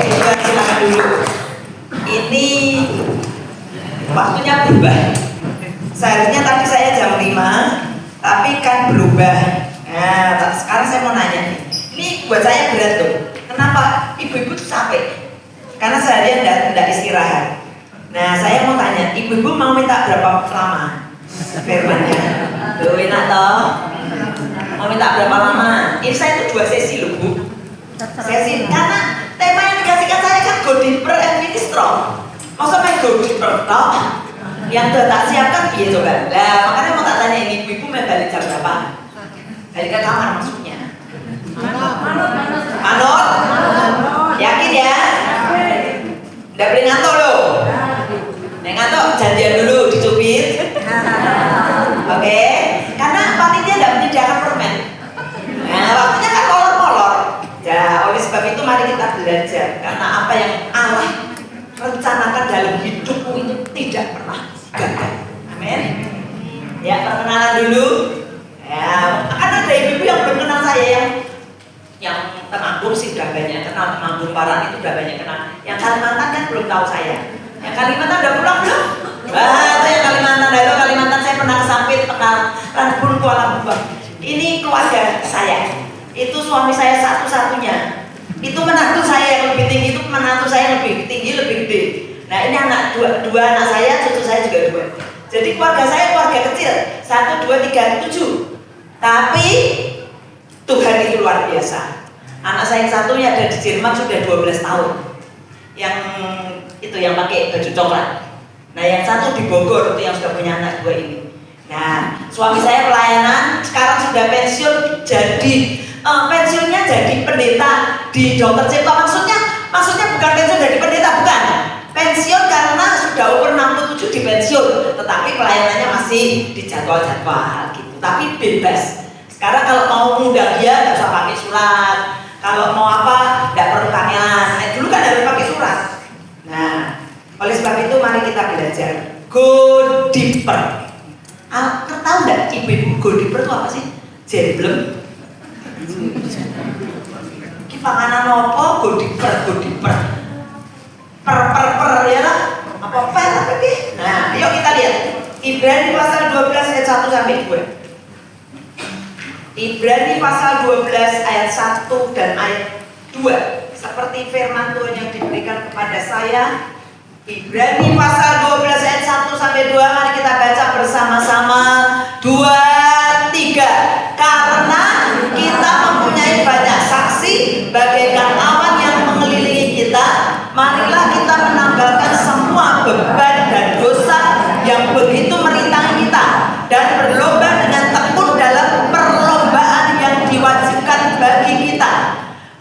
Silakan dulu. Ini waktunya berubah. Seharusnya tadi saya jam 5, tapi kan berubah. Nah, sekarang saya mau nanya nih. Ini buat saya berat tuh. Kenapa ibu-ibu tuh capek? Karena seharian tidak istirahat. Nah, saya mau tanya, ibu-ibu mau minta berapa lama firmannya? Tuh, enak toh? Mau minta berapa lama? Ini saya tuh 2 sesi loh, Bu. Sesi, karena tema yang dikasihkan saya kan go deeper and finish strong. Maksudnya go deeper toh? Yang sudah tak siapkan biar coba. Nah, makanya mau tak tanya ini, ibu-ibu mau balik jam berapa? Balik ke kamar maksudnya. Manut? Yakin ya? Nggak boleh ngantuk loh. Nek ngantuk janjian dulu dicubit. Oke? Karena panitia nggak menyediakan permen. Nah, waktunya kan molor-molor. Ya, oleh sebab itu mari kita belajar. Karena apa yang Allah rencanakan dalam hidupmu itu tidak pernah gagal. Amin. Ya, perkenalan dulu. Ya, akan ada ibu-ibu yang belum kenal saya yang Temanggung sih udah banyak kenal, Temanggung Barat itu udah banyak kenal. Yang Kalimantan kan belum tahu saya. Yang Kalimantan udah pulang belum? Saya Kalimantan, halo Kalimantan, saya pernah ke Sampit, pernah Ranbun, Kuala Lumpur. Ini keluarga saya. Itu suami saya satu-satunya. Itu menantu saya yang lebih tinggi, itu menantu saya yang lebih tinggi, lebih gede. Nah ini anak dua anak saya, cucu saya juga 2. Jadi keluarga saya keluarga kecil, 1, 2, 3, 7. Tapi Tuhan itu luar biasa. Anak saya yang satunya ada di Jerman sudah 12 tahun. Yang itu yang pakai baju coklat. Nah yang satu di Bogor itu yang sudah punya anak 2 ini. Nah suami saya pelayanan, sekarang sudah pensiun, jadi pensiunnya jadi pendeta di Dokter Cipto. Maksudnya bukan pensiun jadi pendeta, bukan. Pensiun karena sudah umur 67 di pensiun, tetapi pelayanannya masih di jadwal-jadwal gitu. Tapi bebas. Sekarang kalau mau ngundang dia nggak usah pakai surat. Kalau mau apa nggak perlu kangelan. Dulu kan harus pakai surat. Nah, oleh sebab itu mari kita belajar go deeper. Tahu nggak ibu-ibu go deeper itu apa sih? Jeblem. Panganan apa go deeper. Per ya lah. Apa lagi? Nah, yuk kita lihat. Ibrani pasal 12 ayat 1 sampai 2. Ibrani pasal 12 ayat 1 dan ayat 2. Seperti firman Tuhan yang diberikan kepada saya. Ibrani pasal 12 ayat 1 sampai 2. Mari kita baca bersama-sama. 2, 3. Karena kita mempunyai banyak saksi bagaikan awan yang mengelilingi kita, marilah kita menanggalkan semua beban dan dosa yang begitu merintangi kita dan berlomba dengan tekun dalam perlombaan yang diwajibkan bagi kita.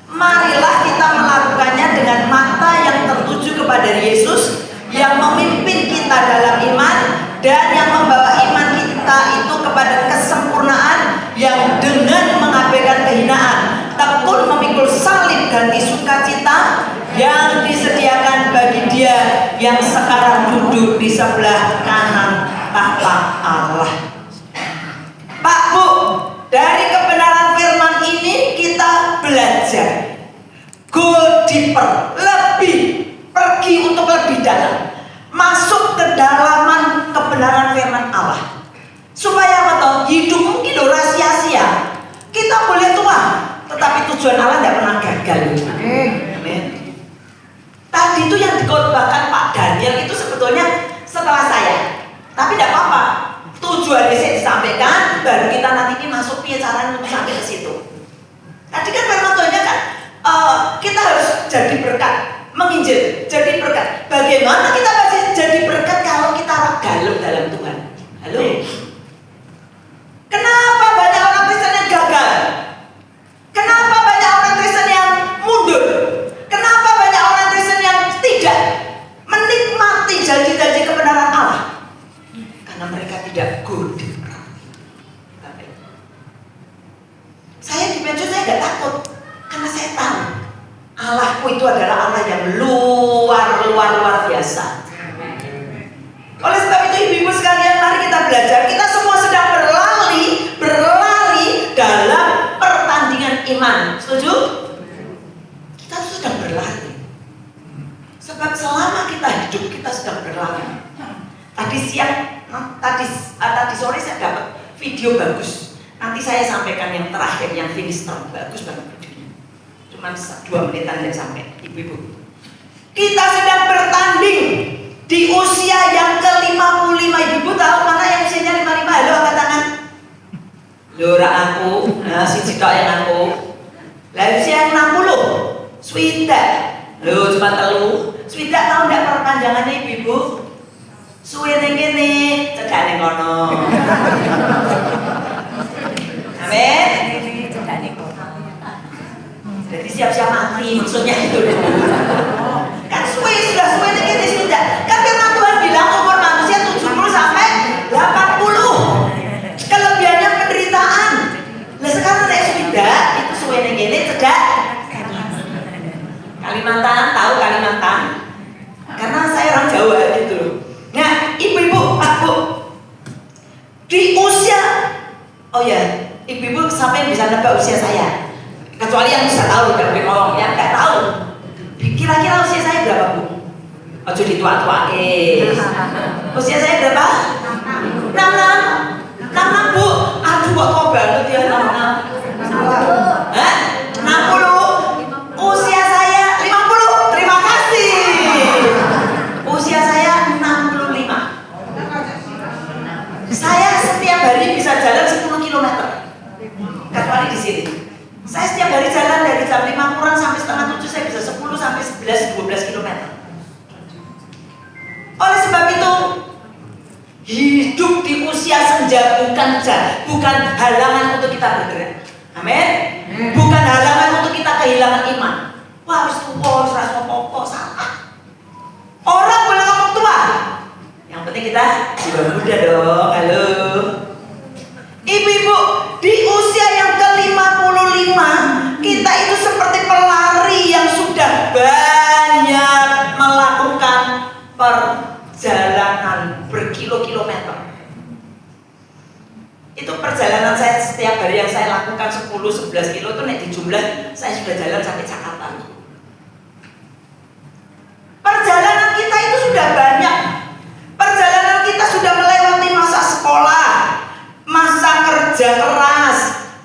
Marilah kita melakukannya dengan mata yang tertuju kepada Yesus yang memimpin kita dalam iman dan yang membawa iman kita itu kepada kesempurnaan, yang dengan mengabaikan kehinaan tekun memikul salib ganti sukacita yang disediakan bagi Dia yang sekarang duduk di sebelah kanan tahta Allah. Pak Bu, dari kebenaran firman ini kita belajar go deeper, lebih pergi untuk lebih dalam, masuk ke dalaman kebenaran firman Allah. Supaya apa toh? Hidup mungkin loh sia-sia. Kita boleh tua, tetapi tujuan Allah tidak pernah gagal. Amin. Tadi itu yang dikhotbahkan Pak Daniel itu sebetulnya setelah saya. Tapi tidak apa-apa. Tujuannya saya disampaikan, baru kita nanti ini masuk cara untuk sampai ke situ. Tadi kan firman Tuhannya kan kita harus jadi berkat, menginjil, jadi berkat. Bagaimana kita masih jadi berkat kalau kita galau dalam Tuhan? Halo. Kenapa banyak orang Kristen yang gagal? Kenapa banyak orang Kristen yang mundur? Kenapa banyak orang Kristen yang tidak menikmati janji-janji kebenaran Allah? Karena mereka tidak go deeper. Saya di pensiun saya tidak takut, karena saya tahu Allahku itu adalah Allah yang luar biasa. Oleh sebab itu ibu-ibu sekalian, mari kita belajar. Kita semua sedang berlari dalam pertandingan iman. Setuju? Kita sedang berlari. Sebab selama kita hidup, kita sedang berlari. Tadi sore saya dapat video bagus. Nanti saya sampaikan yang terakhir, yang finish term. Bagus banget videonya. Cuma 2 menitan dan sampai, ibu-ibu. Kita sedang bertanding di usia yang ke-55. Ibu tahu mana yang usianya 55? Halo, angkat tangan. Lora aku, si Cito yang aku. Lah usia yang 60. Swidak. Loh, cuma telu. Swidak tahu enggak perpanjangannya ibu-ibu? Suwe ning kene, cedak ning kono. Amin. Cedak ning kono. Jadi siap-siap mati maksudnya itu. Kan sudah suwe ning kene sudah. Kan firman Tuhan bilang umur manusia 70 sampai 80. Kelebihannya penderitaan. Lah sekarang saya sudah itu suwe ning kene cedak. Kalimantan, tahu Kalimantan? Karena saya orang Jawa gitu loh. Nah, ibu-ibu, Pak Bu, di usia, oh ya, ibu-ibu sampai bisa nebak usia saya. Kecuali yang bisa tahu, udah ngomong, yang nggak tahu. Kira-kira usia saya berapa Bu? Ojo ditua-tuake. Usia saya berapa? 66 Bu. Aduh kok kau banget ya 66. Hah? 60. Usia saya 50. Terima kasih. Usia saya 65. Saya setiap hari bisa jalan 10 km. Kecuali di sini. Saya setiap hari jalan dari jam 5 kurang sampai setengah 7, saya bisa 10 sampai 11 12 km. Oleh sebab itu, hidup di usia senja bukan halangan untuk kita bergerak. Amin. Bukan halangan untuk kita kehilangan iman. Wah, harus tua, harus apa-apa, salah. Orang boleh ngomong tua. Yang penting kita jiwa muda dong. Halo. Ibu-ibu, di usia yang ke-55, kita itu seperti pelari yang sudah banyak melakukan perjalanan berkilo-kilometer. Itu perjalanan saya setiap hari yang saya lakukan 10-11 kilo itu nek dijumlah saya sudah jalan sampai Jakarta. Perjalanan kita itu sudah banyak. Perjalanan kita sudah melewati masa sekolah, masa kerja keras,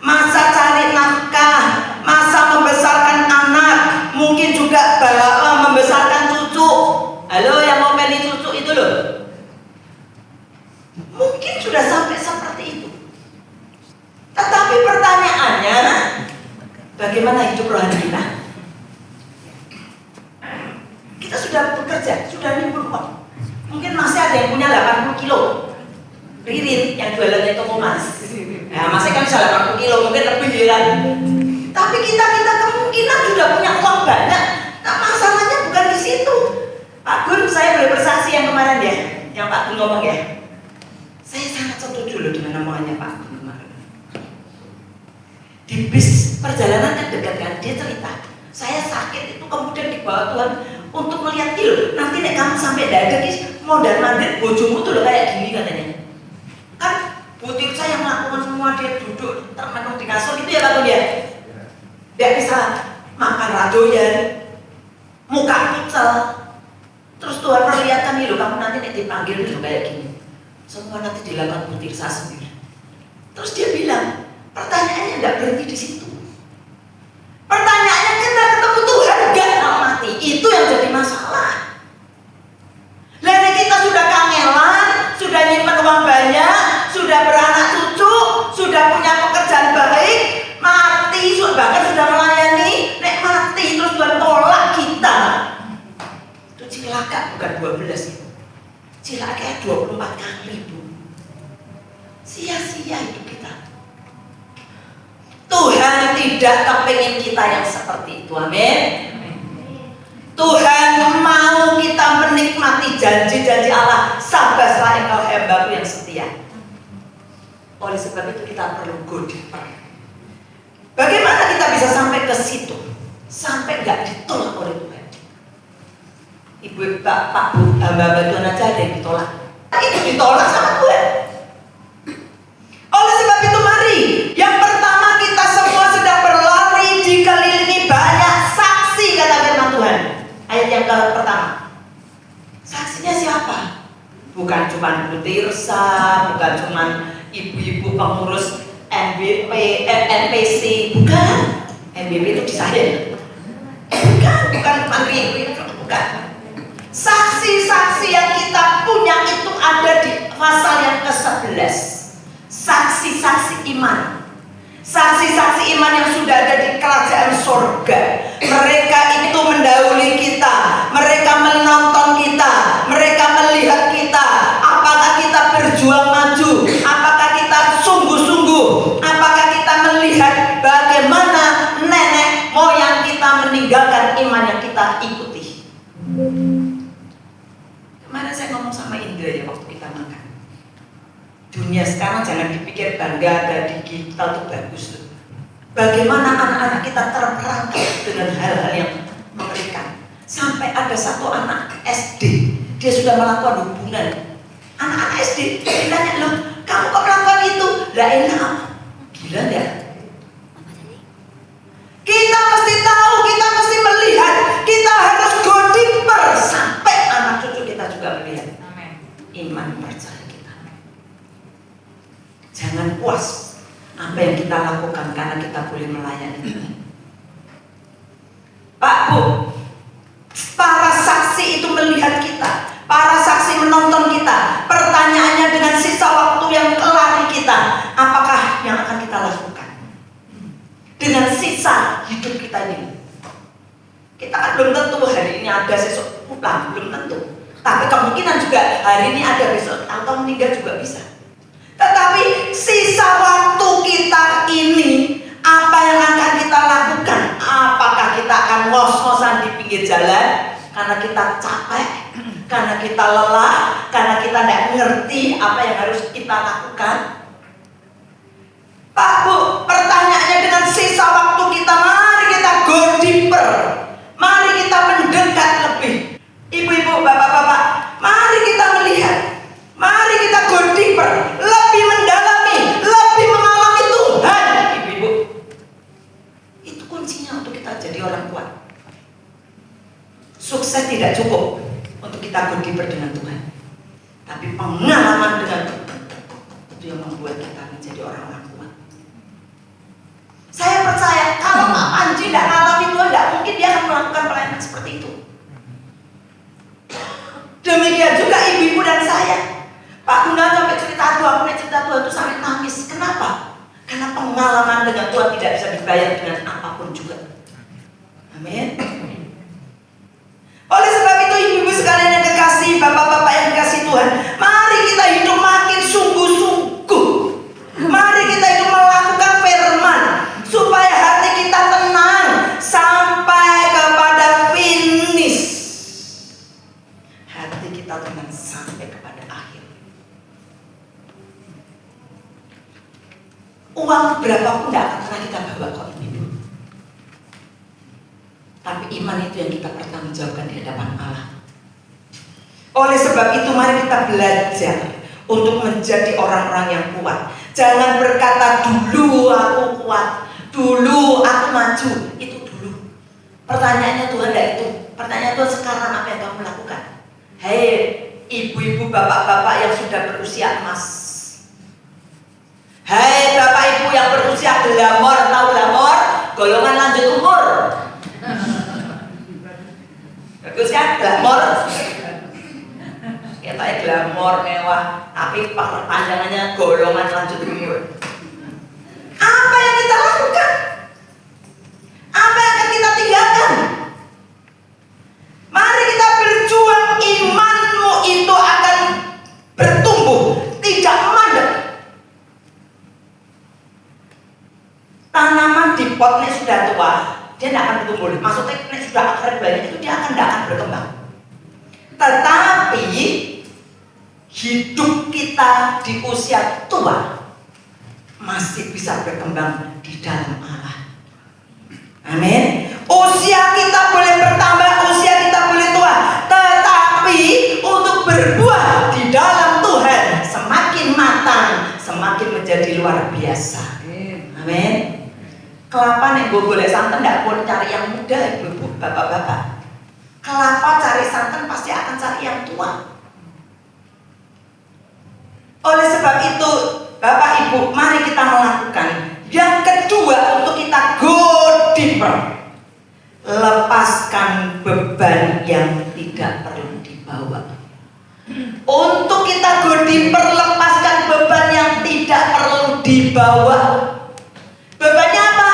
masa cari nafkah, masa membesarkan anak, mungkin juga membesarkan cucu. Halo, yang mau pilih cucu itu loh. Mungkin sudah sampai seperti itu. Tetapi pertanyaannya, bagaimana hidup rohani kita? Kita sudah bekerja, sudah nimbul uang. Mungkin masih ada yang punya 80 kilo. Ririn yang jualannya toko mas. Nah, masih kan bisa 80 kilo, mungkin lebih ya. Tapi kita kemungkinan sudah punya uang banyak. Nah, masalahnya bukan di situ. Pak Gun, saya boleh bersaksi yang kemarin ya, yang Pak Gun ngomong ya. Saya sangat setuju loh dengan omongannya Pak Gun kemarin. Di bis perjalanan yang dekat kan, dia cerita, saya sakit itu kemudian dibawa Tuhan untuk melihat itu. Nanti nek kamu sampai dadak modal mandir bojomu tuh loh kayak gini katanya. Kan butir saya melakukan semua, dia duduk termenung di kasur itu ya Pak Gun ya. Dia bisa makan radoyan, muka pucal. Terus Tuhan perlihatkan nih loh, kamu nanti nek dipanggil loh kayak gini. Semua nanti dilakukan butir saya sendiri. Terus dia bilang, pertanyaannya tidak berhenti di situ. Pertanyaannya kita ketemu Tuhan gak mati, itu yang jadi masalah. Lalu kita sudah kangelan, sudah nyimpen uang banyak, sudah beranak cucu, sudah punya pekerjaan baik, mati, bahkan sudah melayani, nek mati terus Tuhan tolak kita. Itu cilaka bukan 12 itu. Cilaka 24 kali Bu. Sia-sia hidup kita. Tuhan tidak kepingin kita yang seperti itu. Amin. Tuhan mau kita menikmati janji-janji Allah. Sabarlah engkau hambaku yang setia. Oleh sebab itu kita perlu go deeper. Bagaimana kita bisa sampai ke situ? Sampai gak ditolak oleh Tuhan. Ibu, Pak, Bu, hamba Tuhan aja ada yang ditolak. Itu ditolak sama Tuhan. Oleh sebab itu mari, yang pertama kita semua sedang berlari dikelilingi banyak saksi kata firman Tuhan. Ayat yang pertama. Bukan cuma Bu Tirsa, bukan cuma ibu-ibu pengurus NPC, bukan. NBP itu di saya. Bukan ibu, bukan. Saksi-saksi yang kita punya itu ada di pasal yang ke-11. Saksi-saksi iman. Saksi-saksi iman yang sudah ada di kerajaan surga. Mereka itu mendahului kita. Mereka menonton kita. Mereka melihat kita. Apakah kita berjuang maju? Apakah kita sungguh-sungguh? Apakah kita melihat bagaimana nenek moyang kita meninggalkan iman yang kita ikuti? Kemarin saya ngomong sama Indra ya waktu kita makan. Dunia sekarang jangan dipikir bangga ada digital itu bagus loh. Bagaimana anak-anak kita terperangkap dengan hal-hal yang mengerikan. Sampai ada satu anak SD, dia sudah melakukan hubungan. Anak-anak SD ditanya, loh kamu kok melakukan itu? Lah enak. Gila enggak? Kita mesti tahu, kita mesti melihat, kita harus go deeper sampai anak cucu kita juga melihat. Amen. Iman percaya kita. Jangan puas apa yang kita lakukan karena kita boleh melayani. Pak, Bu, para saksi itu melihat kita, para saksi menonton kita. Pertanyaannya dengan sisa waktu yang kelari kita, apakah yang akan kita lakukan dengan sisa hidup kita ini? Kita kan belum tentu hari ini ada, besok pulang, belum tentu. Tapi kemungkinan juga hari ini ada, besok atau meninggal juga bisa. Tetapi sisa waktu kita ini, apa yang akan kita lakukan? Apakah kita akan ngos-ngosan di pinggir jalan karena kita capek, karena kita lelah, karena kita tidak mengerti apa yang harus kita lakukan? Pak, Bu, pertanyaannya dengan sisa waktu kita, mari kita go deeper. Mari kita mendekat lebih. Ibu-ibu, bapak-bapak, mari kita melihat. Mari kita go deeper, lebih mendalami, lebih mengalami Tuhan. Ibu-ibu, itu kuncinya untuk kita jadi orang kuat. Sukses tidak cukup untuk kita go deeper dengan Tuhan, tapi pengalaman dengan Tuhan itu yang membuat kita menjadi orang-orang kuat. Saya percaya kalau Pak Panji tidak mengalami Tuhan, tidak mungkin dia akan melakukan pelayanan seperti itu. Demikian juga ibu-ibu dan saya. Pak Gunawan sampai cerita Tuhan itu sampai nangis. Kenapa? Karena pengalaman dengan Tuhan tidak bisa dibayar dengan apapun juga. Amin. Oleh sebab itu ibu-ibu sekalian yang kekasih, bapak-bapak yang dikasih Tuhan, mari kita hidup makin sungguh-sungguh. Mari kita hidup melakukan firman supaya hati kita tenang sampai kepada finish. Hati kita tenang sampai kepada akhir. Uang berapapun tidak akan pernah kita bawa kok ibu. Tapi iman itu yang kita pertanggungjawabkan di hadapan Allah. Oleh sebab itu mari kita belajar untuk menjadi orang-orang yang kuat. Jangan berkata dulu aku kuat, dulu aku maju. Itu dulu. Pertanyaannya Tuhan tidak itu. Pertanyaan Tuhan sekarang apa yang kamu lakukan? Hei ibu-ibu, bapak-bapak yang sudah berusia emas. Hei bapak ibu yang berusia glamor, tahu glamor? Golongan lanjut umur. Bagus kan glamor? Kita glamor mewah, tapi perpanjangannya golongan lanjut umur. Apa yang kita lakukan? Apa yang akan kita tinggalkan? Mari kita berjuang. Imanmu itu akan bertumbuh, tidak mandek. Tanaman di potnya sudah tua, dia tidak akan bertumbuh. Maksudnya sudah akar banyak itu dia tidak akan berkembang. Tetapi hidup kita di usia tua masih bisa berkembang di dalam Allah. Amin. Usia kita boleh bertambah, usia kita boleh tua, tetapi untuk berbuah di dalam Tuhan semakin matang, semakin menjadi luar biasa. Amin. Kelapa nih gue boleh santan, tidak boleh cari yang muda, ibu-ibu, bapak-bapak. Kelapa cari santan pasti akan cari yang tua. sebab itu Bapak Ibu, mari kita melakukan. Yang kedua, untuk kita go deeper. Lepaskan beban yang tidak perlu dibawa. Untuk kita go deeper, lepaskan beban yang tidak perlu dibawa. Bebannya apa?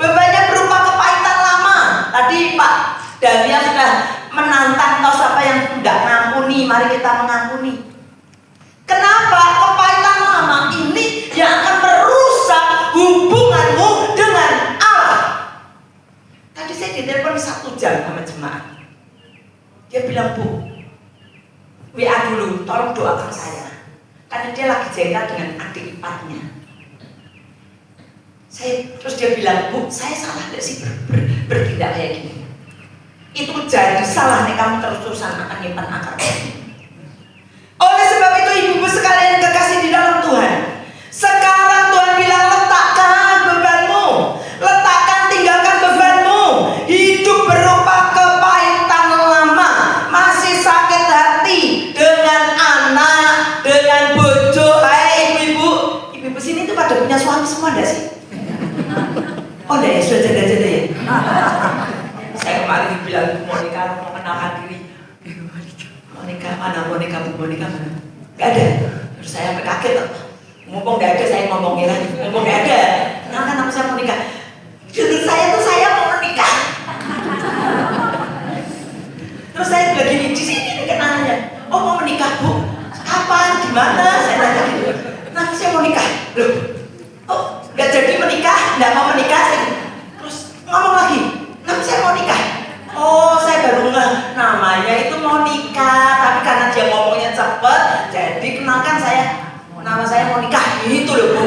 Bebannya berupa kepahitan lama. Tadi Pak Daniel sudah menantang toh siapa yang tidak mengampuni, mari kita mengampuni. Kenapa? Kepahitan lama ini yang akan merusak hubunganmu dengan Allah. Tadi saya ditelepon 1 jam sama jemaat. Dia bilang, Bu, WA dulu, tolong doakan saya. Karena dia lagi jengkel dengan adik iparnya. Terus dia bilang, Bu, saya salah gak sih bertindak kayak gini? Itu jadi salah nih kamu terus-terusan akan nyimpan akar. Oleh sebab itu ibu-ibu sekalian kekasih di dalam Tuhan, sekarang Tuhan bilang letakkan bebanmu, letakkan, tinggalkan bebanmu. Hidup berupa kepahitan lama, masih sakit hati dengan anak, dengan bojo. Hai ibu-ibu, ibu-ibu sini tuh pada punya suami semua enggak sih? Oh enggak ya, sudah janda-janda ya. Saya kemarin bilang Bu Monica mau kenalkan diri. Monica mana? Monica Bu Monica mana? Gak ada. Terus saya sampai kaget. Mumpung gak ada saya ngomongin lagi. Mumpung gak ada. Kenalkan nama saya Monica. Judul saya tuh saya mau menikah. Terus saya bilang gini, di sini nih kenalannya. Oh mau menikah Bu? Kapan? Di mana? Saya tanya gitu. Nah saya mau nikah. Loh, oh gak jadi menikah? Gak mau menikah? Terus ngomong lagi. Nah saya mau nikah. Oh saya baru ngeh namanya itu mau nikah. Tapi karena dia ngomongnya cepet, jadi kenalkan saya, nama saya mau nikah. Gitu loh Bu.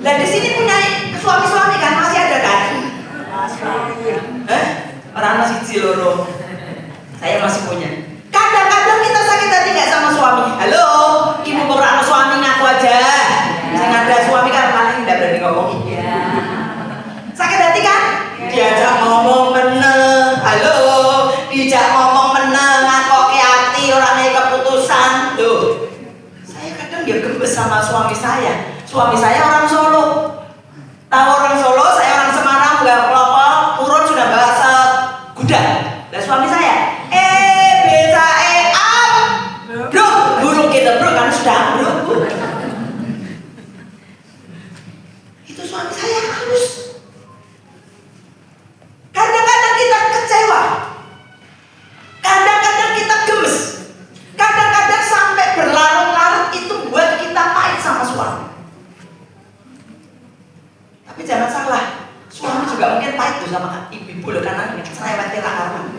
Dan di sini punya suami-suami kan masih ada kan? Orang masih ciloro. Saya masih punya. Kadang-kadang kita sakit hati nggak sama suami. Halo, ibu berapa suami ngaku aja. Saya ada suami kan paling tidak berani ngomong. Sakit hati kan? Diajak ngomong meneng. Halo, diajak ngomong meneng, ngakoki hati orangnya keputusan. Loh, saya kadang ya gemes sama suami saya. Suami saya orang Solo. Tahu orang Solo, saya orang Semarang, nggak pelopor, turun sudah bahasa gudang. Dan suami saya, beca am, bro, burung kita bro kan sudah bro. Itu suami saya halus. Kadang-kadang kita kecewa, kadang-kadang kita gemes, kadang-kadang sampai berlarut-larut itu buat kita pahit sama suami. Tapi jangan salah, suami juga mungkin pahit tuh sama ibu-ibu loh, karena cerewetnya rakawan,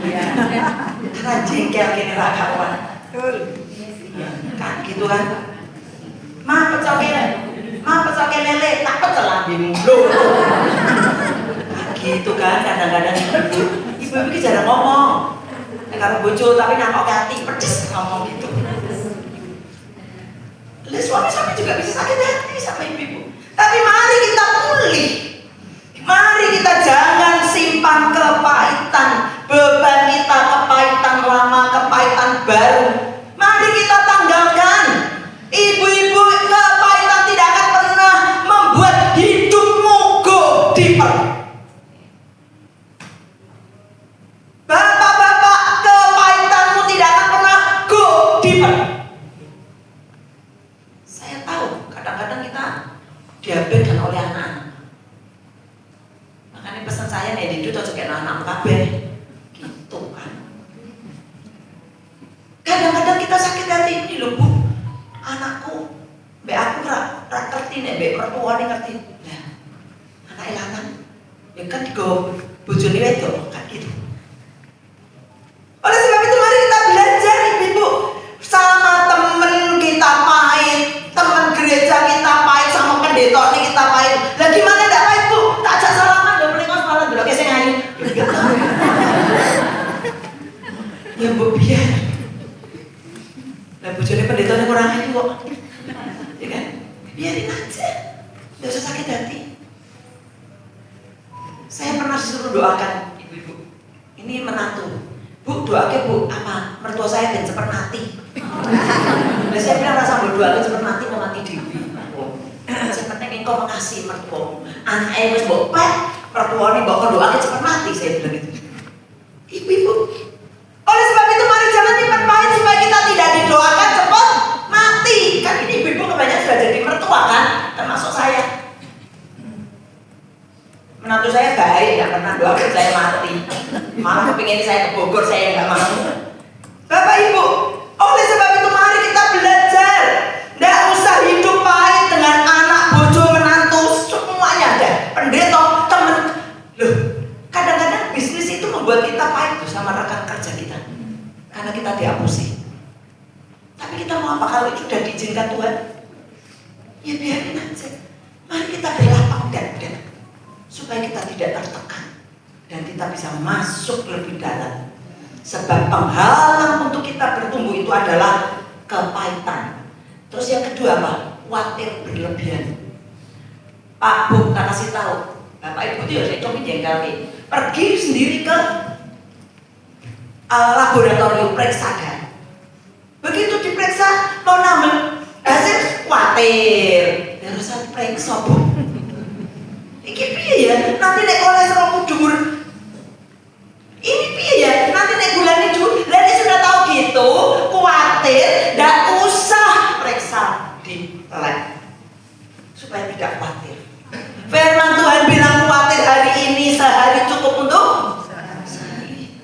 karena jengkel gini rakawan, kan gitu kan? Ma pecel lele, tak pecel lambemu loh. Gitu kan, kadang-kadang ibu-ibu jarang ngomong. Kalau bojo tapi nakok hati pedes ngomong gitu. Suami juga bisa sakit hati sama ibu-ibu. Tapi mari kita pulih. Mari kita jangan simpan kepahitan, beban kita kepahitan lama, kepahitan baru. Mari kita tanggalkan. Ibu-ibu, kepahitan tidak akan pernah membuat hidupmu go deeper. Bapak-bapak, kepahitanmu tidak akan pernah go deeper. Saya tahu kadang-kadang kita diabaikan oleh anak-anak. Makanya pesan saya nih, itu cocok dengan anak kabeh. Gitu kan. Kadang-kadang kita sakit hati ini loh Bu. Anakku, mbak aku rak ngerti nih, mbak mertua nih ngerti. Nah, anak lanang, ya kan digawa bojone wedok kan gitu. Oleh sebab itu mari kita belajar ibu-ibu, sama temen kita pahit, temen gereja kita pahit, sama pendeta ini kita pahit. Lah gimana enggak pahit Bu? Tak ajak salaman dong, melingkos malah dulu ke sing ayu. Ya Bu biar. Lah bojone pendeta ini kurang ayu kok. Ya kan? Biarin aja. Enggak usah sakit hati. Saya pernah disuruh doakan ibu-ibu. Ini menantu. Bu, doakan Bu, apa? Mertua saya dan cepat mati. Nah, saya bilang rasa berdoa cepat mati mau mati dewi. engkau mengasihi mertuamu. Anaknya wis mbok pek, mertuane mbok doake cepet mati, saya bilang gitu. Ibu-ibu, oleh sebab itu mari jangan nyimpan pahit supaya kita tidak didoakan cepat mati. Kan ini ibu-ibu kebanyakan sudah jadi mertua kan, termasuk saya. Menantu saya baik, nggak pernah doakan saya mati. Malah kepingin saya ke Bogor, saya nggak mau. Bapak Ibu, oleh sebab itu mari kita belajar. Nggak usah hidup pahit dengan anak, bojo, menantu, semuanya ada. Pendeta, teman. Loh, kadang-kadang bisnis itu membuat kita pahit tuh sama rekan kerja kita. Karena kita dihapusi. Tapi kita mau apa kalau itu sudah diizinkan Tuhan? Ya biarin aja. Mari kita berlapang dada supaya kita tidak tertekan dan kita bisa masuk lebih dalam. Sebab penghalang untuk kita bertumbuh itu adalah kepahitan. Terus yang kedua apa? Khawatir berlebihan. Pak Bu, tak kasih tahu. Bapak Ibu itu ya coba jengkel nih. Pergi sendiri ke laboratorium periksa kan. Begitu diperiksa mau nambah hasil khawatir. Harus periksa Bu. Iki piye ya? Nanti nek kolesterolmu dhuwur. Ini piye ya? Nanti nek gulanya dhuwur. Lah nek sudah tahu gitu, khawatir, ndak usah periksa di lab. Supaya tidak khawatir. Firman Tuhan bilang khawatir hari ini sehari cukup untuk sehari.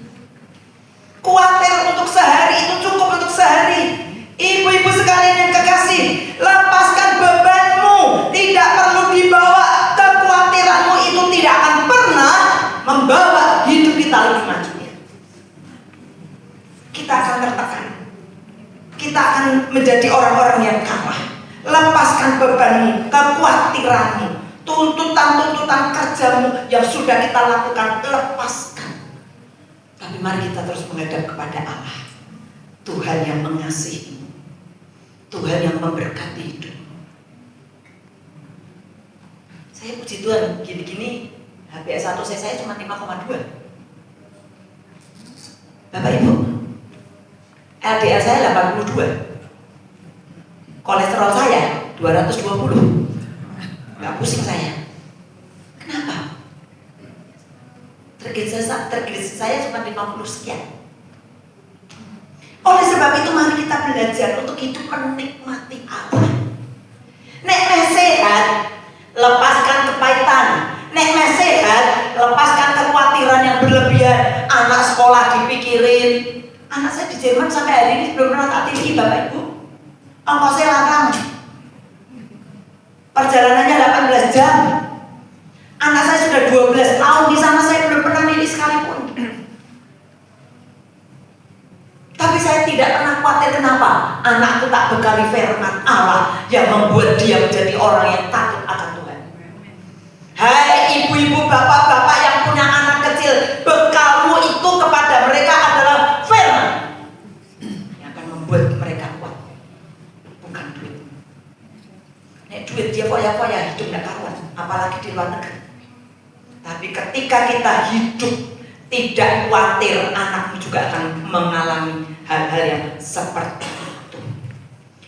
Khawatir untuk sehari itu cukup untuk sehari. Ibu-ibu sekalian yang kekasih, lepaskan bebanmu. Tidak perlu dibawa. Kekhawatiranmu itu tidak akan pernah membawa hidup kita lebih maju. Kita akan tertekan. Kita akan menjadi orang-orang yang kalah. Lepaskan bebanmu, kekhawatiranmu, tuntutan-tuntutan kerjamu yang sudah kita lakukan, lepaskan. Tapi mari kita terus menghadap kepada Allah. Tuhan yang mengasihi, Tuhan yang memberkati hidup. Saya puji Tuhan, gini-gini HbA1C saya cuma 5,2. Bapak Ibu, LDL saya 82. Kolesterol saya 220. Gak pusing saya. Kenapa? Triglycerida saya cuma 50 sekian. Oleh sebab itu mari kita belajar untuk hidup menikmati Allah. Nek sehat, lepaskan kepahitan. Nek sehat, lepaskan kekhawatiran yang berlebihan. Anak sekolah dipikirin. Anak saya di Jerman sampai hari ini belum pernah tak tinggi Bapak Ibu. Ongkosnya larang. Perjalanannya 18 jam. Anak saya sudah 12 tahun di sana, saya belum pernah nilai sekalipun. Tapi saya tidak pernah khawatir. Kenapa? Anakku tak bekali firman Allah yang membuat dia menjadi orang yang takut akan Tuhan. Hai ibu-ibu, bapak-bapak yang punya anak kecil, bekalmu itu kepada mereka adalah firman yang akan membuat mereka kuat, bukan duit. Nek duit dia foya-foya hidup gak karuan, apalagi di luar negeri. Tapi ketika kita hidup tidak khawatir, anakmu juga akan mengalami hal-hal yang seperti itu.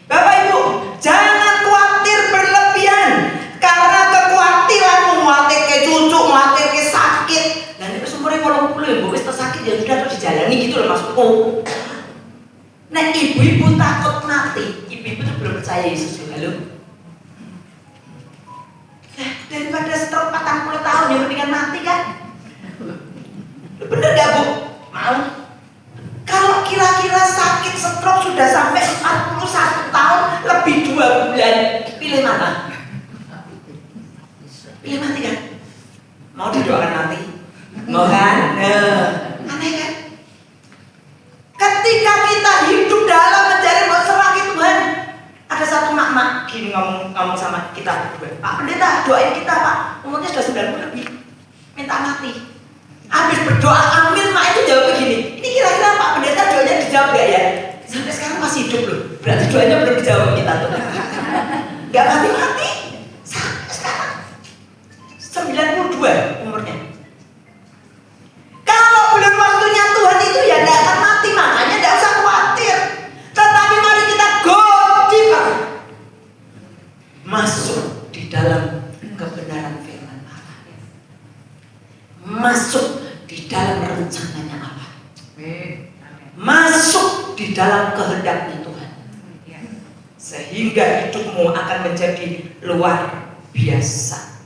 Bapak Ibu, jangan khawatir berlebihan. Karena kekhawatiranmu, khawatir ke cucu, khawatir ke sakit. Dan itu umurnya 80 ya, wis sakit ya sudah terus dijalani gitu loh maksudku. Nah ibu-ibu takut mati. Ibu-ibu itu belum percaya Yesus juga loh. Daripada stroke 40 tahun yang mendingan mati kan? Bener gak Bu? Mau? Kalau kira-kira sakit stroke sudah sampai 41 tahun lebih 2 bulan, pilih mana? Pilih mati kan? Mau didoakan mati? Mau kan? Aneh kan? Ketika kita hidup dalam mencari serah Tuhan, ada satu mak-mak gini ngomong sama kita berdua. Pak Pendeta, doain kita Pak, umurnya sudah 90 lebih, minta mati. Habis berdoa amin, mak itu jawab begini. Ini kira-kira Pak Pendeta doanya dijawab gak ya? Sampai sekarang masih hidup loh. Berarti doanya belum dijawab kita tuh. Gak mati-mati. Sampai sekarang 92 umurnya. Kalau belum waktunya Tuhan itu ya gak akan mati. Makanya gak usah khawatir. Tetapi mari kita go deeper, masuk di dalam masuk di dalam kehendaknya Tuhan, sehingga hidupmu akan menjadi luar biasa.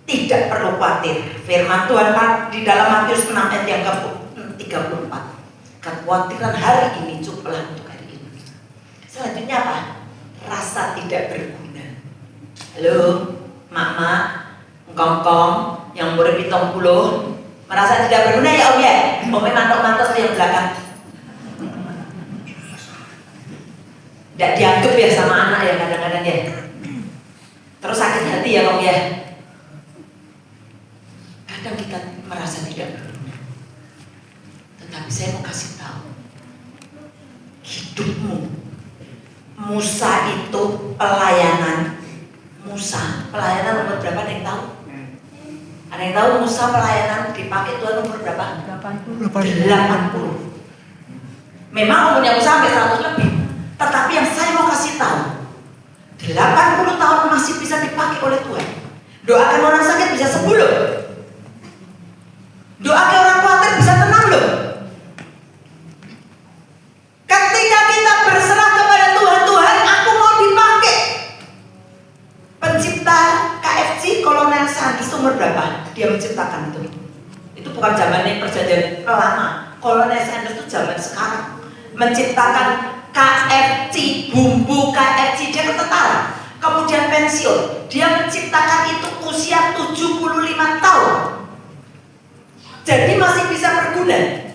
Tidak perlu khawatir. Firman Tuhan di dalam Matius 6 ayat yang ke-34. Kekhawatiran hari ini cukuplah untuk hari ini. Selanjutnya apa? Rasa tidak berguna. Halo, mak-mak, ngkong-ngkong yang umur 70 merasa tidak berguna ya Om ya? Omnya mantok-mantok yang belakang. Tidak dianggap ya sama anak ya kadang-kadang ya. Terus sakit hati ya Om ya. Kadang kita merasa tidak berguna. Tetapi saya mau kasih tahu, hidupmu, Musa itu pelayanan. Musa pelayanan umur berapa? Ada yang tahu? Ada yang tahu Musa pelayanan dipakai Tuhan umur berapa? 80. Memang umurnya Musa sampai 100 lebih. Tetapi yang saya mau kasih tahu, 80 tahun masih bisa dipakai oleh Tuhan. Doakan orang sakit bisa sembuh loh. Doakan orang khawatir bisa tenang loh. Ketika kita berserah kepada Tuhan, Tuhan aku mau dipakai. Pencipta KFC Kolonel Sanders umur berapa? Dia menciptakan itu. Itu bukan zamannya perjanjian lama. Kolonel Sanders itu zaman sekarang. Menciptakan KFC, bumbu KFC, dia ketentara. Kemudian pensiun. Dia menciptakan itu usia 75 tahun. Jadi masih bisa berguna.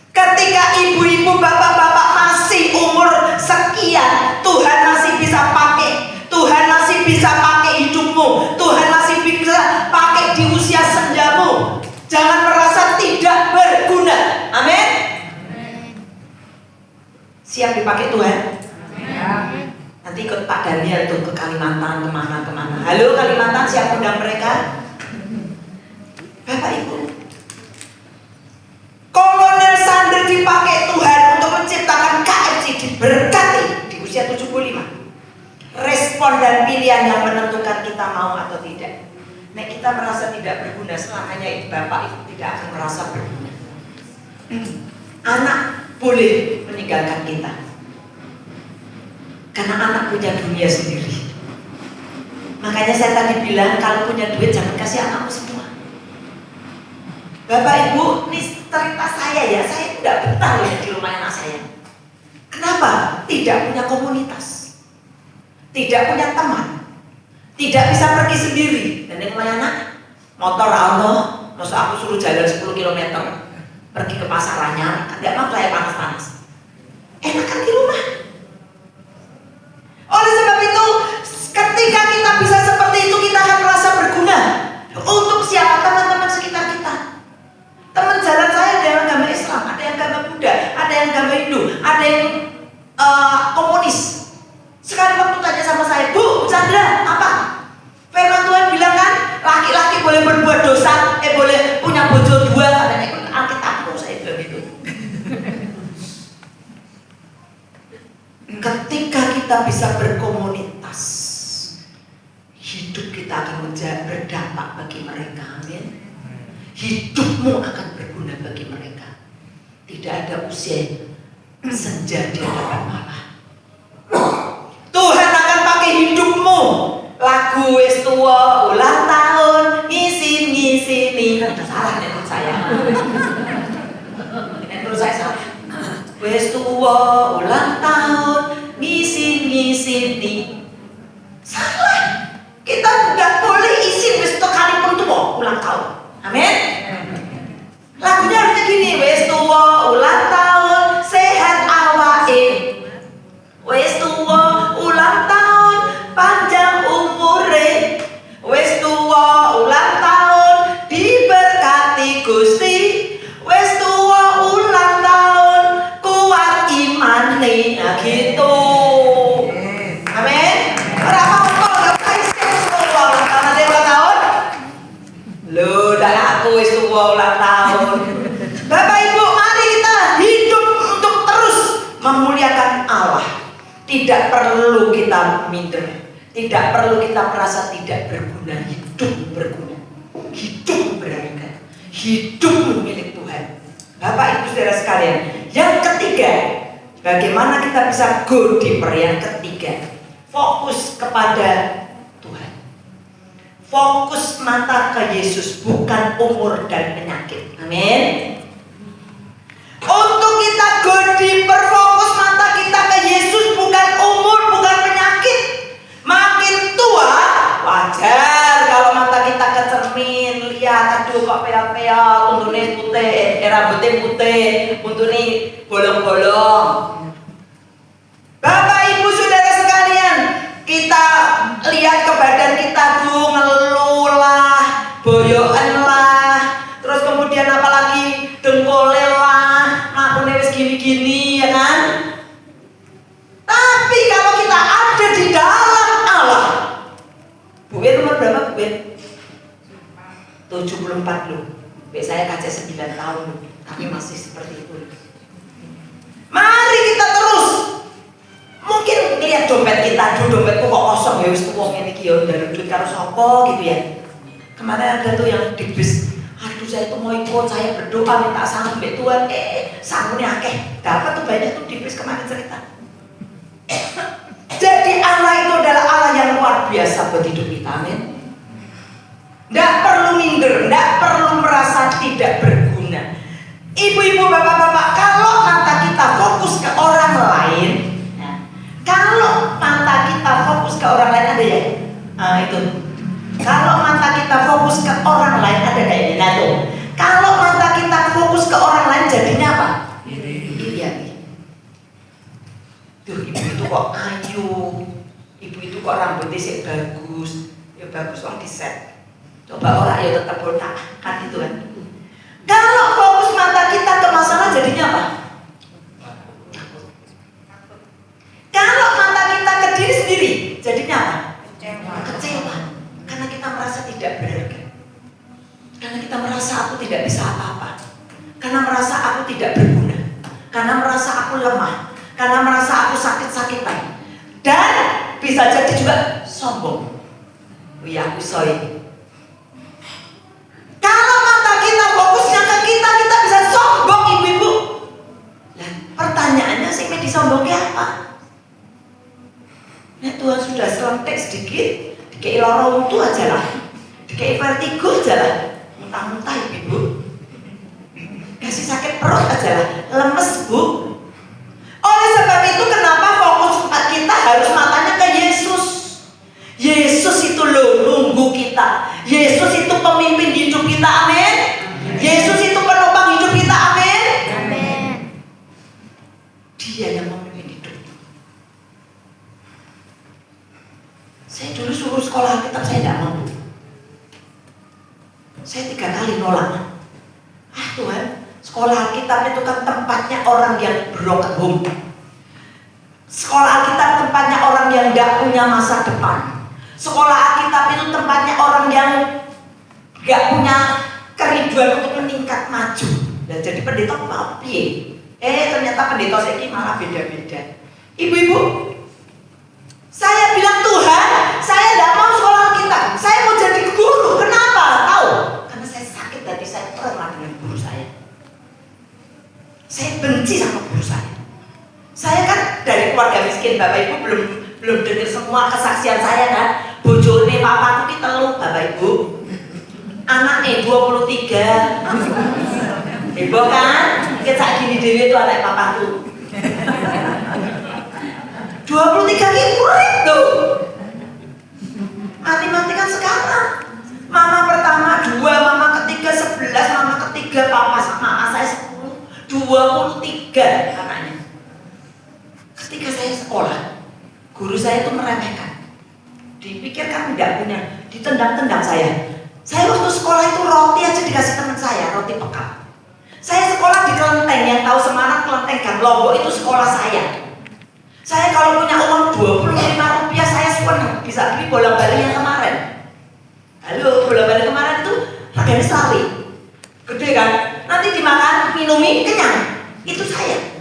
Ketika ibu-ibu, bapak-bapak masih umur sekian, Tuhan masih bisa pakai. Tuhan masih bisa pakai hidupmu. Tuhan masih bisa pakai di usia senjamu. Jangan merasa tidak berguna. Amin. Siap dipakai Tuhan? Nanti ikut Pak Daniel tuh ke Kalimantan, kemana-kemana. Halo Kalimantan, siap undang mereka? Bapak Ibu, Kolonel Sanders dipakai Tuhan untuk menciptakan KFC, diberkati di usia 75. Respon dan pilihan yang menentukan kita mau atau tidak. Nek kita merasa tidak berguna, selamanya Bapak Ibu tidak akan merasa berguna. Anak boleh meninggalkan kita, karena anak punya dunia sendiri. Makanya saya tadi bilang, kalau punya duit jangan kasih anakmu semua. Bapak Ibu, ini cerita saya ya, saya tidak betah ya di rumah anak saya. Kenapa? Tidak punya komunitas, tidak punya teman, tidak bisa pergi sendiri. Dan yang rumah anak, motor Allah, masa aku suruh jalan 10 km pergi ke pasar Ranyar, tidak mau kayak panas-panas. Enak kan di rumah. Oleh sebab itu, ketika kita bisa seperti itu, kita akan merasa berguna. Untuk siapa? Teman-teman sekitar kita. Teman jalan saya ada yang agama Islam, ada yang agama Buddha, ada yang agama Hindu, ada yang komunis. Sekali waktu tanya sama saya, Bu Chandra, apa? Firman Tuhan bilang kan, laki-laki boleh berbuat dosa, boleh punya bojo 2, katanya ikut Alkitabku, saya bilang gitu. Ketika kita bisa berkomunitas, hidup kita akan berdampak bagi mereka. Amin. Hidupmu akan berguna bagi mereka. Tidak ada usia senja di hadapan malam. Tuhan akan pakai hidupmu. Lagu wis tua ulang tahun ngisi-ngisini. Salah menurut saya. Menurut saya salah. Wis tua ulang tahun ngisi-ngisini. Salah. Kita nggak boleh isi wis sekalipun tua ulang tahun. Amin. Lagunya harusnya gini, wis tua ulang tahun sehat awake. Wis tua ulang tahun panjang umure. Wis tua ulang tahun diberkati Gusti. Wis tua ulang tahun kuat imane. Nah gitu. Amin. Berapa kok gak bisa tua ulang tahun ada ulang tahun? Loh, dah aku wis tua ulang tahun. Bapak Ibu, mari kita hidup untuk terus memuliakan Allah. Tidak perlu kita minder, tidak perlu kita merasa tidak berguna. Hidup berguna, hidup berharga, hidup milik Tuhan. Bapak Ibu saudara sekalian, yang ketiga, bagaimana kita bisa go deeper? Yang ketiga, fokus kepada Tuhan. Fokus mata ke Yesus, bukan umur dan penyakit. Amin. Untuk kita go deeper, fokus mata kita ke Yesus, bukan umur, bukan penyakit. Makin tua, wajar kalau mata kita ke cermin, lihat, aduh kok pea-pea, tuntune putih, rambutnya putih, tuntune bolong-bolong. Bapak Ibu saudara sekalian, kita lihat ke badan kita tuh, ngeluh lah, boyoan lah, terus kemudian apalagi dengkole lah, makune wis gini-gini, ya kan? Tapi kalau kita ada di dalam Allah, Bu Ben umur berapa Bu Ben? 74 loh. Saya kaca 9 tahun loh, tapi masih seperti itu. Mari kita terus. Mungkin lihat dompet kita, dulu dompetku kok kosong ya, wis tuwong ngene iki ya, njaluk duit karo sapa gitu ya. Kemarin ada tuh yang di bis, aduh saya tuh mau ikut, saya berdoa minta sanggup Tuhan, sanggupnya akeh, dapat tuh banyak tuh di bis kemarin cerita. Jadi Allah itu adalah Allah yang luar biasa buat hidup kita, amin. Tidak perlu minder, tidak perlu merasa tidak berguna. Ibu-ibu, bapak-bapak, kalau mata kita fokus ke orang lain, kalau mata kita fokus ke orang lain, ada ya? Itu. Kalau mata kita fokus ke orang lain, ada kayaknya. Nah tuh. Kalau mata kita fokus ke orang lain, jadinya apa? Iri. Tuh, ibu itu kok ayu, ibu itu kok rambutnya sih bagus, ya bagus orang di set. Coba orang ya tetap botak, kan itu kan. Kalau fokus mata kita ke masalah, jadinya apa? Kalau mata kita ke diri sendiri, jadinya apa? Kecewa. Karena kita merasa tidak berharga. Karena kita merasa aku tidak bisa apa-apa. Karena merasa aku tidak berguna. Karena merasa aku lemah. Karena merasa aku sakit-sakitan. Dan bisa jadi juga sombong. Ya aku sorry. Kalau mata kita fokusnya ke kita, kita bisa sombong, ibu-ibu. Nah, pertanyaannya sih disombongnya apa? Nah, Tuhan sudah selentik sedikit, dikei lorong itu aja lah, dikei vertigo aja lah, muntah-muntah ibu, kasih sakit perut aja lah, lemes bu. Oleh sebab itu kenapa fokus kita harus matanya ke Yesus. Yesus itu loh nunggu kita. Yesus itu pemimpin hidup kita, amin. Yesus itu penopang hidup kita, amin. Dia yang memimpin hidup. Saya dulu suruh sekolah Alkitab, saya tidak mampu. Saya 3 kali nolak. Tuhan, sekolah Alkitab itu kan tempatnya orang yang broken home. Sekolah Alkitab tempatnya orang yang gak punya masa depan. Sekolah Alkitab itu tempatnya orang yang gak punya kerinduan untuk meningkat maju. Dan jadi pendeta mau piye? Ternyata pendeta saya ini malah beda-beda. Ibu-ibu, saya bilang Tuhan, saya tidak mau sekolah Alkitab. Saya mau jadi guru. Kenapa? Tahu? Karena saya sakit hati, saya trauma dengan guru saya. Saya benci sama guru saya. Saya kan dari keluarga miskin, Bapak Ibu belum dengar semua kesaksian saya kan. Bojone papaku ki telu, Bapak Ibu. Anaknya 23. Heboh kan? Kita gini dewe itu anak papaku. 23 ki murid tuh. Mati-mati kan sekarang. Mama pertama 2, mama ketiga 11, mama ketiga papa sama saya 10. 23 anaknya. Ketika saya sekolah, guru saya itu meremehkan. Dipikirkan tidak punya, ditendang-tendang saya. Saya waktu sekolah itu roti aja dikasih teman saya, roti pekat. Saya sekolah di Kelenteng, yang tahu Semarang, Kelenteng Gang Lombok itu sekolah saya. Saya kalau punya uang 25 rupiah saya senang bisa beli bola-bali yang kemarin. Halo, bola-bali kemarin itu harganya selawi, gede kan? Nanti dimakan, minumi, kenyang. Itu saya.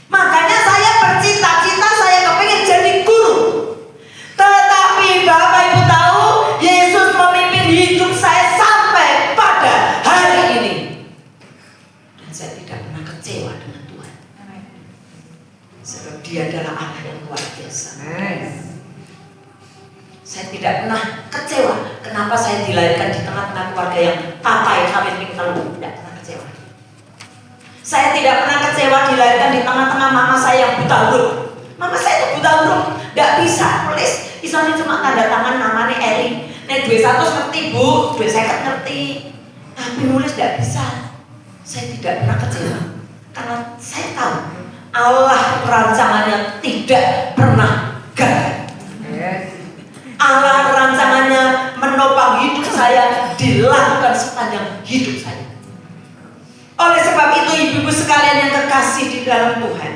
Makanya saya bercita-cita, saya kepingin jadi guru. Tetapi Bapak Ibu tahu, Yesus memimpin hidup saya sampai pada hari ini. pernah kecewa dengan Tuhan. Sebab Dia adalah Allah yang luar biasa. Saya tidak pernah kecewa. Kenapa saya dilahirkan di tengah-tengah keluarga yang papa yang kawin ping telu? Tidak pernah kecewa. Saya tidak pernah kecewa dilahirkan di tengah-tengah mama saya yang buta huruf. Mama saya itu buta huruf, tidak bisa nulis. Istilahnya cuma tanda tangan namanya Eli. Nek duit 100 ngerti bu, duit 50 ngerti. Tapi nulis tidak bisa. Saya tidak pernah kecewa karena saya tahu Allah rancangannya tidak pernah gagal. Allah rancangannya menopang hidup saya dilakukan sepanjang hidup saya. Oleh sebab itu ibu-ibu sekalian yang kekasih di dalam Tuhan,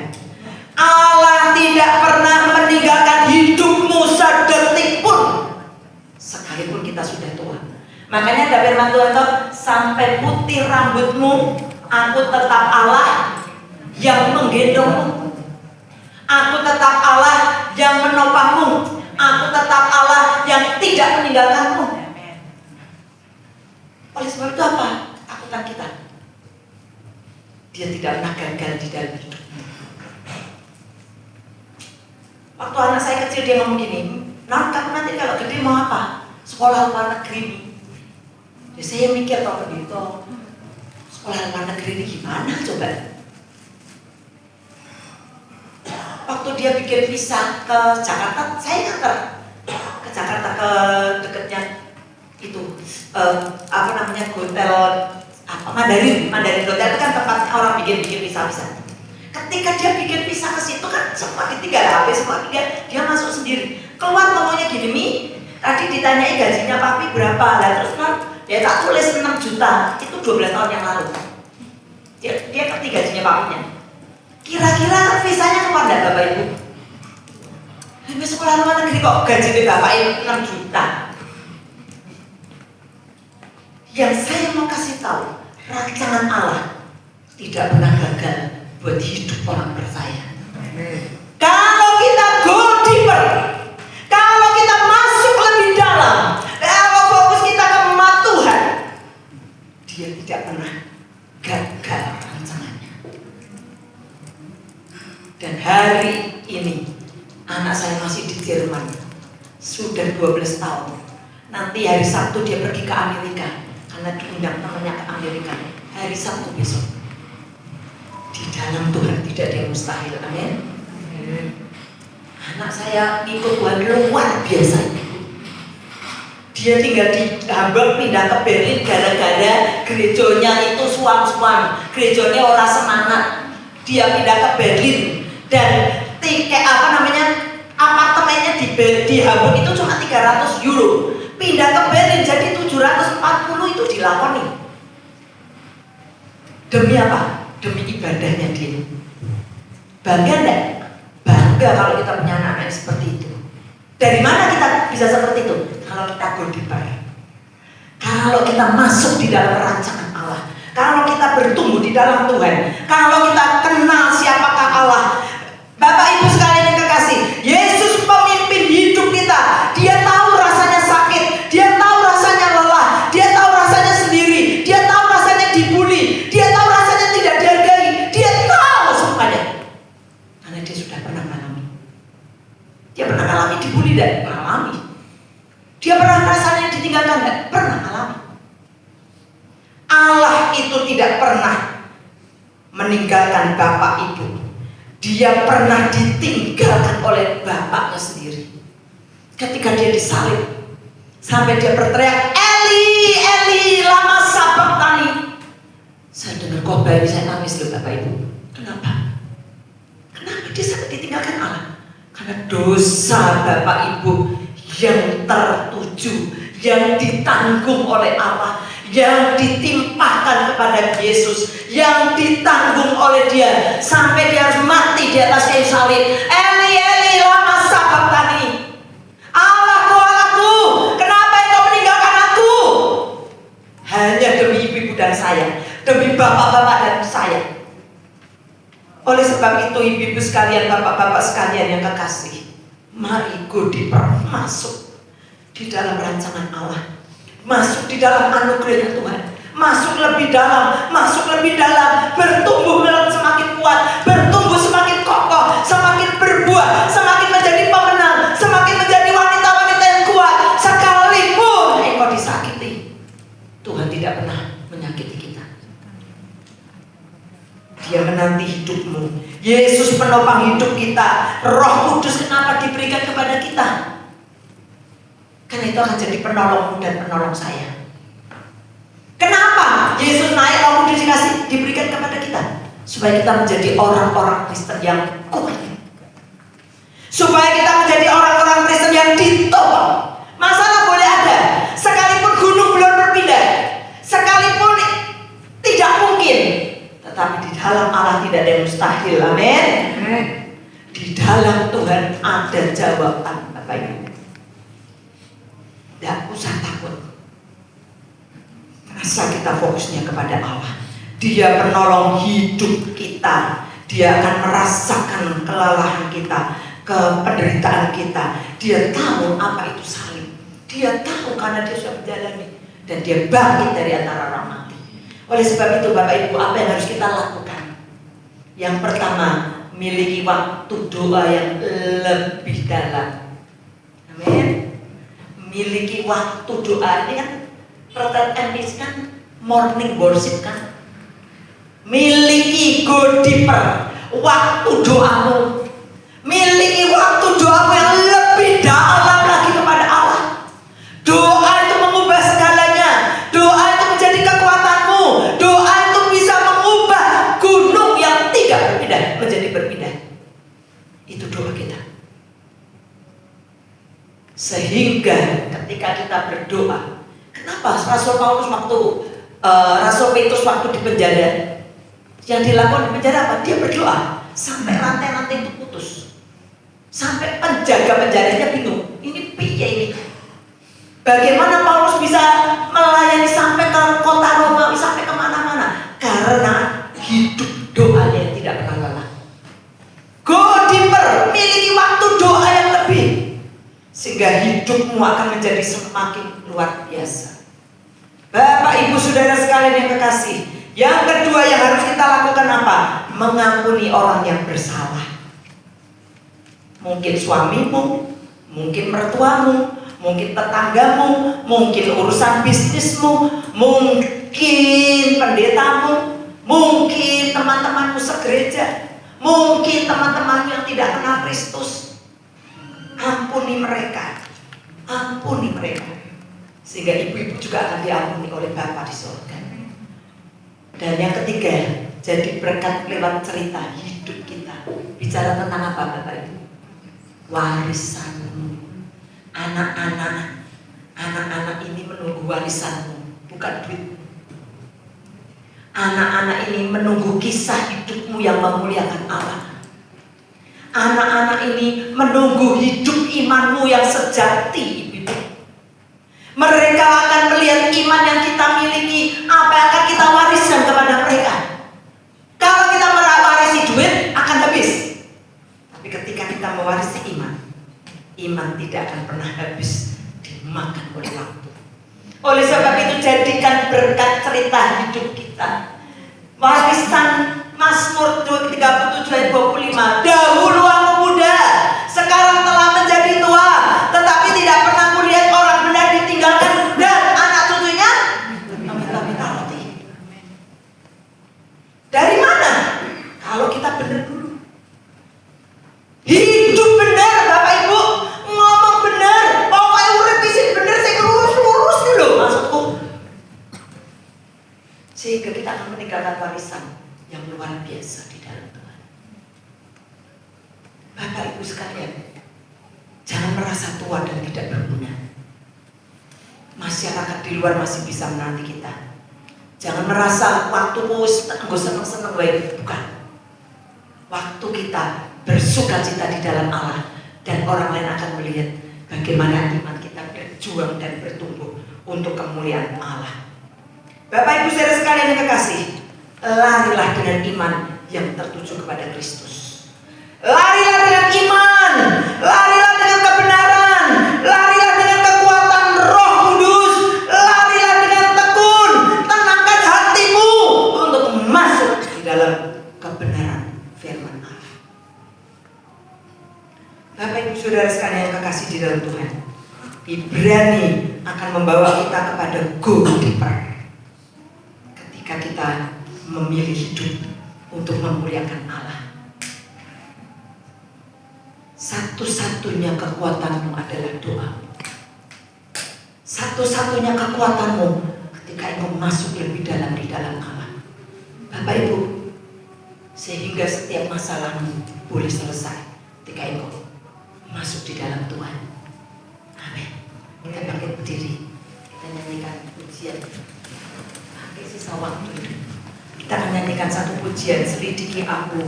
Allah tidak pernah meninggalkan hidupmu sedetik pun, sekalipun kita sudah tua. Makanya ada firman Tuhan tuh, sampai putih rambutmu, aku tetap Allah yang menggendongmu. Aku tetap Allah yang menopangmu. Aku tetap Allah yang tidak meninggalkanmu. Oleh sebab itu apa? Takutan kita. Dia tidak pernah gagal di dalam hidupmu. Waktu anak saya kecil dia ngomong gini, "Non, kamu nanti kalau gede mau apa? Sekolah luar negeri." Ya, saya mikir kalau begitu, sekolah luar negeri ini gimana coba? Waktu dia bikin visa ke Jakarta, saya nganter ke Jakarta, ke dekatnya itu hotel Mandarin Hotel itu kan tempat orang bikin visa. Ketika dia bikin visa ke situ kan semua ditinggal HP, semua dia masuk sendiri. Keluar ngomongnya gini, "Mi, tadi ditanyai gajinya papi berapa?" Lah terus dia tak tulis 6 juta. Itu 12 tahun yang lalu. Dia ngerti gajinya papinya. Kira-kira visanya keluar enggak Bapak Ibu? Habis sekolah luar negeri kok gajinya Bapak Ibu 6 juta. Yang saya mau kasih tahu, rancangan Allah tidak pernah gagal buat hidup orang percaya. Kalau kita go deeper, kalau kita masuk lebih dalam, kalau fokus kita ke emak Tuhan, dia tidak pernah gagal rancangannya. Dan hari ini anak saya masih di Jerman, sudah 12 tahun. Nanti hari Sabtu dia pergi ke Amerika karena diundang temannya ke Amerika. Hari Sabtu besok. Di dalam Tuhan tidak ada yang mustahil. Amin. Anak saya ikut Tuhan luar biasa. Dia tinggal di Hamburg, pindah ke Berlin gara-gara gerejanya itu suam-suam. Gerejanya orang semangat. Dia pindah ke Berlin dan tiket apartemennya di Hamburg itu cuma 300 euro. Pindah ke Berlin jadi 740 itu dilakoni. Demi apa? Demi ibadahnya dia. Bangga enggak? Bangga kalau kita punya anak-anak seperti itu. Dari mana kita bisa seperti itu? Kalau kita go deeper. Kalau kita masuk di dalam rancangan Allah. Kalau kita bertumbuh di dalam Tuhan. Kalau kita kenal siapakah Allah. Bapak Ibu sekalian yang kekasih, Yesus pemimpin hidup kita. Dia tahu rasanya sakit, dia tahu rasanya lelah, dia tahu rasanya sendiri, dia tahu rasanya dibully, dia tahu rasanya tidak dihargai, dia tahu semuanya. Karena dia sudah pernah mengalami. Dia pernah mengalami dibully dan mengalami. Dia pernah rasanya ditinggalkan dan pernah mengalami. Allah itu tidak pernah meninggalkan Bapak Ibu. Dia pernah ditinggalkan oleh bapaknya sendiri. Ketika dia disalib, sampai dia berteriak, "Eli, Eli, lama sabachthani." Saya dengar khotbah ini, saya nangis loh Bapak Ibu. Kenapa? Kenapa dia sampai ditinggalkan Allah? Karena dosa Bapak Ibu yang tertuju, yang ditanggung oleh Allah, yang ditimpahkan kepada Yesus, yang ditanggung oleh Dia sampai dia harus mati di atas kayu salib. "Eli, Eli, lama sabachthani." Allahku, Allahku, kenapa Engkau meninggalkan aku? Hanya demi ibu-ibu dan saya, demi bapak-bapak dan saya. Oleh sebab itu ibu-ibu sekalian, bapak-bapak sekalian yang kekasih, mari go deeper, masuk di dalam rancangan Allah. Masuk di dalam anugerahnya Tuhan. masuk lebih dalam, bertumbuh semakin kuat, bertumbuh semakin kokoh, semakin berbuah, semakin menjadi pemenang, semakin menjadi wanita-wanita yang kuat. Sekalipun engkau disakiti, Tuhan tidak pernah menyakiti kita. Dia menanti hidupmu. Yesus penopang hidup kita. Roh Kudus kenapa diberikan kepada kita? Karena itu akan jadi penolongmu dan penolong saya. Kenapa Yesus naik, Roh Kudus diberikan kepada kita? Supaya kita menjadi orang-orang Kristen yang kuat, supaya kita menjadi orang-orang Kristen yang ditopang. Masalah boleh ada, sekalipun gunung belum berpindah, sekalipun tidak mungkin, tetapi di dalam Allah tidak ada yang mustahil. Amin. Di dalam Tuhan ada jawaban, Bapak Ibu. Tidak usah takut. Asal kita fokusnya kepada Allah. Dia penolong hidup kita. Dia akan merasakan kelelahan kita, penderitaan kita. Dia tahu apa itu salib. Dia tahu karena dia sudah menjalani. Dan dia bangkit dari antara orang mati. Oleh sebab itu Bapak Ibu, apa yang harus kita lakukan? Yang pertama, miliki waktu doa yang lebih dalam. Amin. Miliki waktu doa. Ini kan Protet MPC kan morning worship kan. Miliki go deeper, waktu doamu. Miliki waktu doamu yang lebih dalam lagi kepada Allah. Doa itu mengubah segalanya. Doa itu menjadi kekuatanmu. Doa itu bisa mengubah gunung yang tidak berpindah menjadi berpindah. Itu doa kita. Sehingga ketika kita berdoa, kenapa Rasul Paulus waktu Rasul Petrus waktu di penjara, yang dilakukan di penjara apa? Dia berdoa sampai rantai-rantai itu putus, sampai penjaga penjaranya bingung. Ini piye ini? Bagaimana Paulus bisa melayani sampai ke kota Romawi, sampai kemana-mana? Karena hidup doanya yang tidak pernah lelah. Go deeper, miliki waktu doa yang lebih, sehingga hidupmu akan menjadi semakin luar biasa. Bapak Ibu Saudara sekalian yang kekasih, yang kedua yang harus kita lakukan apa? Mengampuni orang yang bersalah. Mungkin suamimu, mungkin mertuamu, mungkin tetanggamu, mungkin urusan bisnismu, mungkin pendetamu, mungkin teman-temanmu segereja, mungkin teman-teman yang tidak kenal Kristus. Ampuni mereka, ampuni mereka. Sehingga ibu-ibu juga akan diampuni oleh Bapa di surga. Dan yang ketiga, jadi berkat lewat cerita hidup kita. Bicara tentang apa Bapak Ibu? Warisanmu. Anak-anak ini menunggu warisanmu, bukan duit. Anak-anak ini menunggu kisah hidupmu yang memuliakan Allah. Anak-anak ini menunggu hidup imanmu yang sejati. Mereka akan melihat iman yang kita miliki, apa yang akan kita wariskan kepada mereka. Kalau kita mewarisi duit akan habis, tapi ketika kita mewarisi iman, iman tidak akan pernah habis, dimakan oleh waktu. Oleh sebab itu jadikan berkat cerita hidup kita. Warisan Mazmur 37 ayat 25. Dahulu aku muda, sekarang telah menjadi tua, tetapi tidak pernah kulihat orang benar ditinggalkan dan anak cucunya minta-minta roti. Dari mana? Kalau kita benar dulu, hidup benar Bapak Ibu, ngomong benar, pokoknya urip isin benar, saya lurus dulu maksudku. Sehingga kita akan meninggalkan warisan yang luar biasa di dalam Tuhan. Bapak Ibu sekalian, jangan merasa tua dan tidak berguna. Masyarakat di luar masih bisa menanti kita. Jangan merasa waktumu nggak seneng-seneng baik, bukan. Waktu kita bersuka cita di dalam Allah, dan orang lain akan melihat bagaimana iman kita berjuang dan bertumbuh untuk kemuliaan Allah. Bapak Ibu saudara sekalian yang kekasih, larilah dengan iman yang tertuju kepada Kristus. Larilah dengan iman, larilah dengan kebenaran, larilah dengan kekuatan Roh Kudus, larilah dengan tekun, tenangkan kebenaran firman Allah. Bapak Ibu Saudara sekalian yang kekasih di dalam Tuhan, Ibrani akan membawa kita kepada go deeper ketika kita memilih hidup untuk memuliakan Allah. Satu-satunya kekuatanmu adalah doa. Satu-satunya kekuatanmu ketika engkau masuk lebih dalam di dalam Allah. Bapak Ibu, sehingga setiap masalahmu boleh selesai ketika engkau masuk di dalam Tuhan. Amin. Kita bangkit berdiri, kita nyanyikan pujian. Pakai sisa waktu itu, kita akan nyanyikan satu pujian, selidiki aku,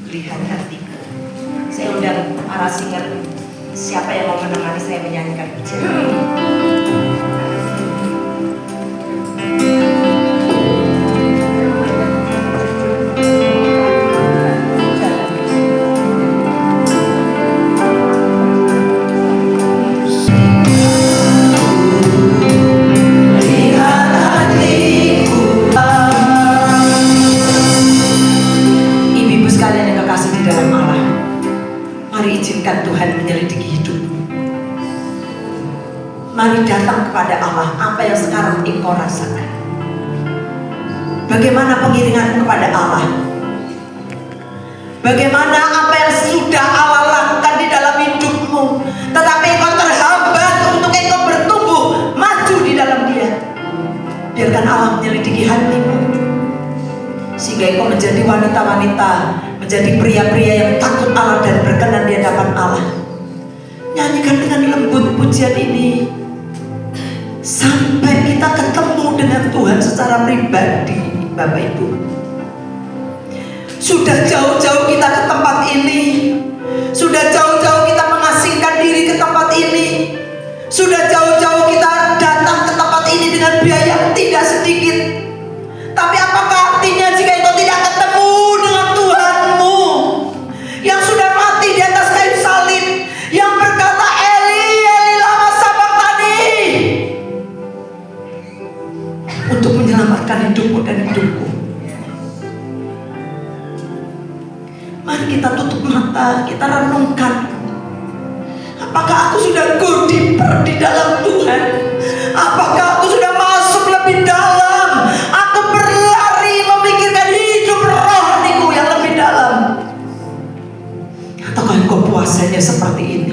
lihat hatiku. Saya undang para singer, siapa yang mau menemani saya menyanyikan pujian ini? Tuhan menyelidiki hidupmu. Mari datang kepada Allah. Apa yang sekarang engkau rasakan? Bagaimana pengiringanmu kepada Allah? Bagaimana apa yang sudah Allah lakukan di dalam hidupmu, tetapi engkau terhambat untuk engkau bertumbuh maju di dalam Dia? Biarkan Allah menyelidiki hatimu, sehingga engkau menjadi wanita-wanita, menjadi pria-pria yang takut Allah dan berkenan di hadapan Allah. Nyanyikan dengan lembut pujian ini sampai kita ketemu dengan Tuhan secara pribadi. Bapak Ibu, sudah jauh-jauh kita ke tempat ini, sudah jauh-jauh kita mengasingkan diri ke tempat ini, sudah jauh-jauh kita datang ke tempat ini dengan biaya yang tidak sedikit. Tapi apakah artinya jika engkau tidak ketemu dengan Tuhanmu yang sudah mati di atas kayu salib, yang berkata Eli, Eli lama sabachthani, untuk menyelamatkan hidupmu dan hidupku? Mari kita tutup mata, kita renungkan. Apakah aku sudah go deeper di dalam Tuhan? Apakah aku sudah masuk lebih dalam? Aku berlari memikirkan hidup rohaniku yang lebih dalam? Ataukah engkau puasanya seperti ini?